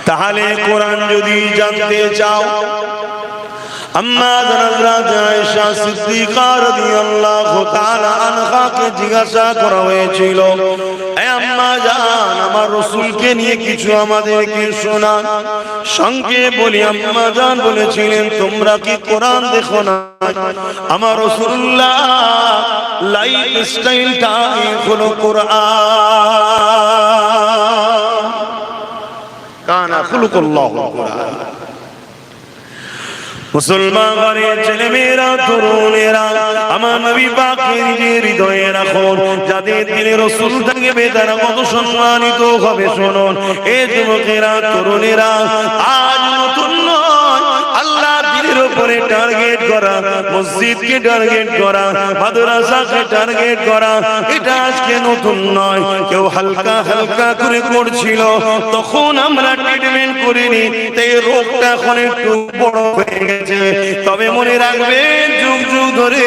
তাহলে কোরআন যদি জানতে চাও, আম্মা হযরত আয়েশা সিদ্দিকা রাদিয়াল্লাহু তাআলা আনহাকে জিজ্ঞাসা করা হয়েছিল, হে আম্মা জান, আমার রাসূলকে নিয়ে কিছু আমাদেরকে শোনান। সঙ্গে বলি, আম্মা জান বলেছিলেন, তোমরা কি কোরআন দেখো না? আমার রাসূলুল্লাহ লাইফ স্টাইলটাই হলো কোরআন। কানা খুলুকুল্লাহু কোরআন। মুসলমান ঘরের ছেলে মেয়েরা, তরুণেরা, আমার নবী পাকের হৃদয়ে রাখুন, যাদের দিনে রাসূল থাকবে তারা কত সম্মানিত হবে শুনুন। এই যুবকেরা, তরুণেরা, আজ নতুন নয়, আল্লাহ দিনের উপরে টার্গেট করা, মসজিদকে টার্গেট করা, মাদ্রাসাকে টার্গেট করা, এটা আজকে নতুন নয়। কেউ হালকা হালকা করে করছিল, তখন আমরা ট্রিটমেন্ট করিনি, তাই রোগটা এখন একটু বড় হয়ে গেছে। তবে মনে রাখবেন, যুগ যুগ ধরে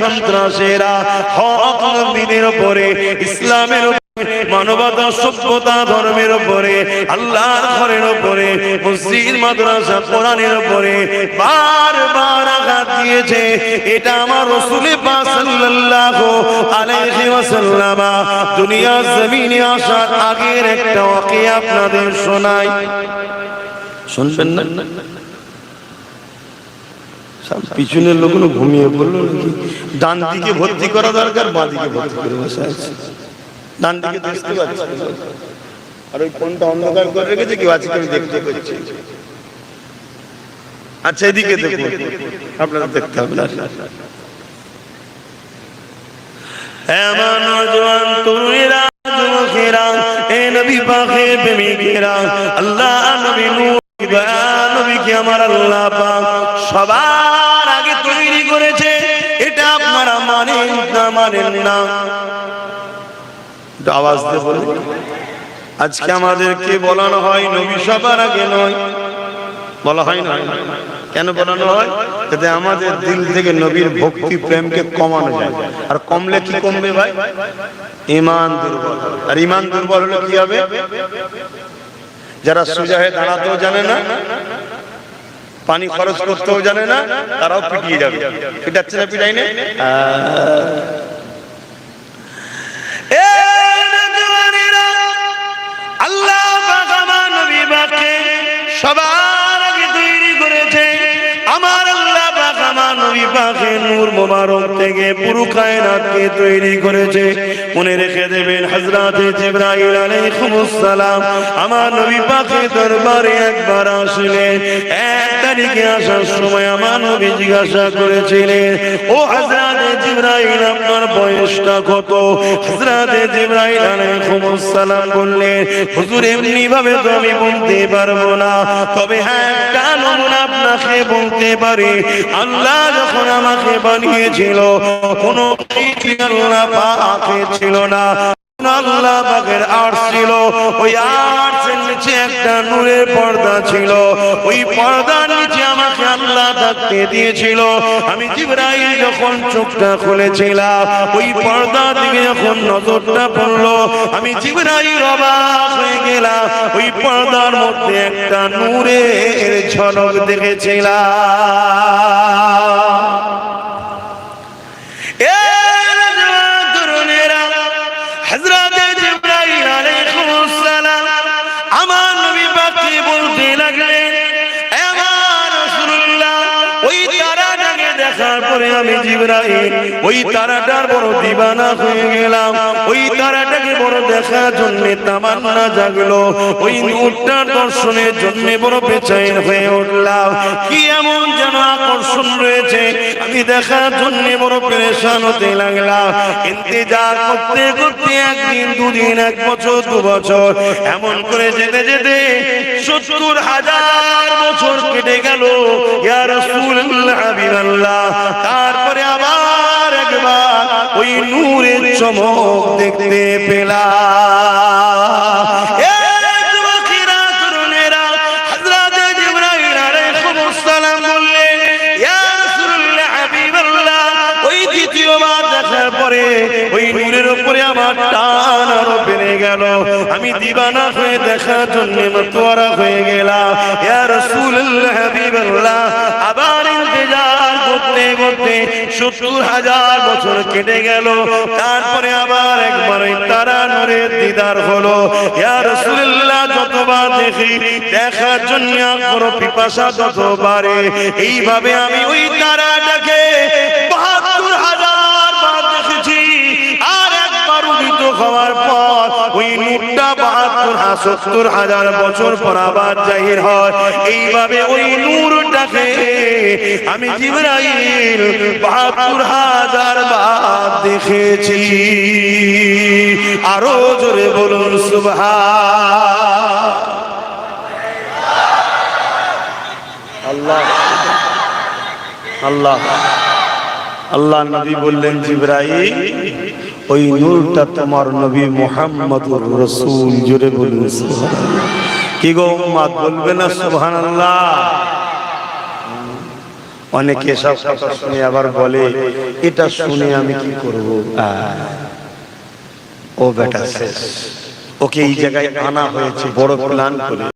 সন্ত্রাসেরা হক নবীদের উপরে, ইসলামের উপরে, মানবতা, সভ্যতা, ধর্মের উপরে, আল্লাহর ঘরের উপরে, মসজিদ, মাদ্রাসা, কোরআনের উপরে বারবার আঘাত দিয়েছে। এটা আমার রাসূল পাক সাল্লাল্লাহু আলাইহি ওয়াসাল্লাম দুনিয়ার জমিনে আসার আগের একটা ওয়াকিয়া আপনাদের শোনাই, শুনবেন না? পিছনের লোকগুলো ঘুমিয়ে পড়লো নাকি? ডান দিকে ভর্তি করা দরকার, বাঁ দিকে ভর্তি করে বসে আছে। ডান দিকে দেখতে পাচ্ছি, আর ওই কোনটা অন্ধকার করে রেখেছে, কেউ আজকে আমি দেখতে পাচ্ছি। আচ্ছা, এদিকে দেখুন, আপনারা দেখতে হবে না। আমার নওজোয়ান তরুণেরা, যুবকেরা, এ নবী পাকের প্রেমিকেরা, আল্লাহ নবী নবীকে আমার আল্লাহ পাক সবার আগে তৈরি করেছে। এটা আপনারা মানেন না মানেন না? আওয়াজ দিয়ে বলুন। আজকে আমাদেরকে বলানো হয় নবী সবার আগে নয়, বলা হয় না? কেন বলানো হয়? যাতে আমাদের দিল থেকে নবীর ভক্তি প্রেমকে কমানো যায়। আর কমলে কি কমবে ভাই? ঈমান দুর্বল। আর ঈমান দুর্বল হলে কি হবে? যারা সোজা হয়ে দাঁড়াতেও জানে না, পানি খরচ করতেও জানে না, তারাও পিটিয়ে যাবে। পিটাচ্ছে না, পিটাই না? আল্লাহ পাক আমার নবী পাককে সবার আগে তৈরি করেছে। আমার আল্লাহ পাক আমার নবী পাকের নূর মোবারক থেকে পুরো কায়নাতকে তৈরি করেছে। মনে রেখে দেবেন, হযরতে জিবরাইল আলাইহিস সালাম আমার নবী পাকের দরবারে একবার আসলেন। এক তারিখে আসার সময় আমার নবী জিজ্ঞাসা করেছিলেন, ও হযরতে জিবরাইল, আপনার বয়সটা কত? হযরতে জিবরাইল আলাইহিস সালাম বললেন, হুজুর, এমনি ভাবে তো আমি বলতে পারবো না, তবে হ্যাঁ, একটা নমুনা আপনাকে বলতে পারি। আল্লাহ যখন আমাকে বানিয়েছিল, কোনো কিছু আল্লাহ পাকে ছিল না, আল্লাহ পাকের আরশ ছিল। ওই আরশের নিচে একটা নূরের পর্দা ছিল। ওই পর্দার নিচে আমাকে আল্লাহ থাকতে দিয়েছিল। আমি জিবরাইল যখন চোখটা খুলেছিলাম, ওই পর্দা দিকে যখন নজরটা পড়লো, আমি জিবরাইল অবাক হয়ে গেলাম। ওই পর্দার মধ্যে একটা নূরের ঝলক দেখেছিলাম। হযরতে জিবরাইল আলাইহিস সালাম আমার নবী পাককে বলতে লাগলেন, হে আমার রাসূলুল্লাহ, ওই তারাটাকে দেখার পরে আমি জিবরাইল ওই তারাটার বড় দিবানা হয়ে গেলাম। ওই তারাটাকে বড় দেখার জন্য তামান্না জাগলো। ওই নূরটার দর্শনের জন্য বড় বেচैन হয়ে উঠলাম। কি এমন যেন আকর্ষণ রয়েছে, আমি দেখার জন্য বড় পেরেশান হতে লাগলাম। ইন্তজার করতে করতে একদিন, দুদিন, এক বছর, 2 বছর, এমন করে যেতে যেতে 70,000 বছর কেটে গেল। ইয়া রাসূলুল্লাহ, হাবিবাল্লাহ, তারপরে আবার একবার ওই নূরের চমক দেখতে পেলাম। পরে ওই নূরের উপরে আমার টান আরো বেড়ে হয়ে গেল, আমি দিবানা হয়ে দেখার জন্য মতওয়ারা হয়ে গেলাম। ইয়া রাসূলুল্লাহ হাবিবাল্লাহ, আবার ইন্তজার করতে করতে ৭০,০০০ বছর কেটে গেল। তারপরে আবার একবার ওই তারা নূরের দিদার হলো। ইয়া রাসূলুল্লাহ, যতবার দেখি দেখার জন্য বড় পিপাসা তত বাড়ে। এইভাবে আমি ওই তারাটাকে ৭২,০০০ বার দেখেছি। আর একবার উদিত হওয়ার পর ওই নূরটা ৭২,০০০ বছর পর আবার জাহির হয়। এইভাবে ওই নূরটাকে আমি জিবরাইল ৭২,০০০ বার দেখেছি। আরো জোরে বলুন সুবহান আল্লাহ। আল্লাহ আল্লাহ নবী বললেন, জিবরাইল, ওই নূরটা তোমার নবী মুহাম্মদুর রাসূল। জোরে বলুন সুবহানাল্লাহ। কি গো উম্মত, বলবে না সুবহানাল্লাহ? অনেকে সব কথা শুনে আবার বলে, এটা শুনে আমি কি করব? ও বেটা শেষ, ওকে এই জায়গায় আনা হয়েছে বড় প্ল্যান করে।